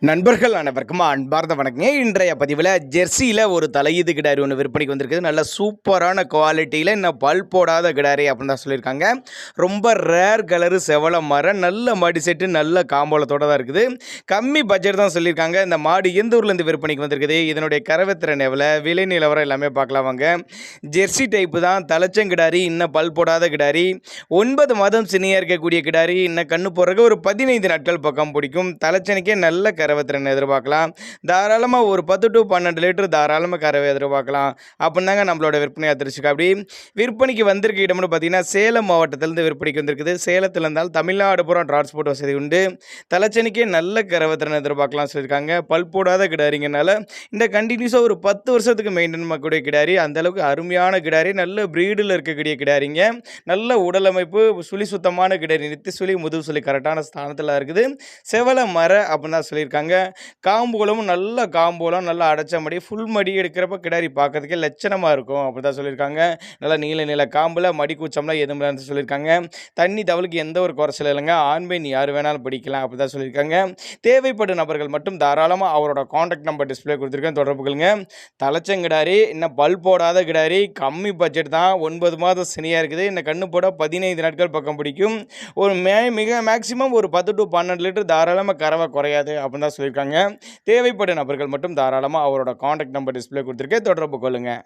நண்பர்கள் அனைவருக்கும் அன்பார்ந்த வணக்கங்க. இன்றைய பதிவில் ஜெர்சியில் ஒரு தலையீது கிடாரி ஒன்று விற்பனைக்கு வந்திருக்குது. நல்ல சூப்பரான குவாலிட்டியில் இன்னும் பல் போடாத கிடாரி அப்படின்னு தான் சொல்லியிருக்காங்க. ரொம்ப ரேர் கலரு செவல மரம், நல்ல மாடி செட்டு, நல்ல காம்போலத்தோடு தான் இருக்குது. கம்மி பட்ஜெட் தான் சொல்லியிருக்காங்க. இந்த மாடு எந்த ஊர்லேருந்து விற்பனைக்கு வந்திருக்குது, இதனுடைய கறவைத்திறன் எவ்வளோ, விலை நிலவரம் எல்லாமே பார்க்கலாம் வாங்க. ஜெர்சி டைப்பு தான், தலைச்சங்கிடாரி, இன்னும் பல் போடாத கிடாரி, 9 மாதம் சினியாக இருக்கக்கூடிய கிடாரி, இன்னும் கண்ணு போடுறதுக்கு ஒரு 15 நாட்கள் பக்கம் பிடிக்கும். தலைச்சனிக்கே நல்ல கறவைத்திறன் எதிர்பார்க்கலாம். தாராளமாக ஒரு 10 to 12 லிட்டர் தாராளமாக கறவை எதிர்பார்க்கலாம் அப்படின்னு தாங்க நம்மளோட விற்பனையாக தெரிஞ்சுக்க. அப்படி விற்பனைக்கு வந்திருக்க இடம்னு பார்த்தீங்கன்னா சேலம் மாவட்டத்திலேருந்து விற்பனைக்கு வந்திருக்குது. சேலத்தில் இருந்தால் தமிழ்நாடு பூரா டிரான்ஸ்போர்ட் வசதி உண்டு. தலைச்சனிக்கே நல்ல கறவைத்திறன் எதிர்பார்க்கலாம் சொல்லியிருக்காங்க. பல் போடாத கிடாரிங்கனால இந்த கண்டினியூஸாக ஒரு 10 வருஷத்துக்கு மெயின்டைன் பண்ணக்கூடிய கிடாரி, அந்தளவுக்கு அருமையான கிடாரி, நல்ல ப்ரீடில் இருக்கக்கூடிய கிடாரிங்க. நல்ல உடலமைப்பு, சுழி சுத்தமான கிடாரி, நித்தி சுழி முதுகு சுழி கரெக்டான ஸ்தானத்தில் இருக்குது. செவல மர அப்படின்னு தான் சொல்லியிருக்காங்க. காம்புகளும் நல்ல காம்போலம், நல்லா அடைச்ச மடி, ஃபுல் மடி எடுக்கிறப்ப கிடாரி பார்க்கறதுக்கே லட்சணமாக இருக்கும் அப்படி தான் சொல்லியிருக்காங்க. நல்லா நீல நீல காம்பில் மடி கூச்சம்லாம் எதுவும் இல்லைன்னு சொல்லியிருக்காங்க. தண்ணி தவளுக்கு எந்த ஒரு குறைச்சல் இல்லைங்க. ஆண் பெண் யார் வேணாலும் படிக்கலாம் அப்படி தான் சொல்லியிருக்காங்க. தேவைப்படும் நபர்கள் மட்டும் தாராளமாக அவரோட காண்டாக்ட் நம்பர் டிஸ்பிளே கொடுத்துருக்கேன், தொடர்புகளுங்க. தலைச்சங்கிடாரி, இன்னும் பல் போடாத கிடாரி, கம்மி பட்ஜெட் தான், 9 மாதம் சினியாக இருக்குது. இந்த கண்ணு போட 15 நாட்கள் பக்கம் பிடிக்கும். ஒரு மிக மேக்ஸிமம் ஒரு 10 to 12 லிட்டர் தாராளமாக கறவை குறையாது அப்படின்னு தான் சொல்லியிருக்காங்க. தேவைப்படும் நபர்கள் மட்டும் தாராளமாக அவரோட காண்டாக்ட் நம்பர் டிஸ்பிளே கொடுத்துருக்கேன், தொடர்பு கொள்ளுங்கள்.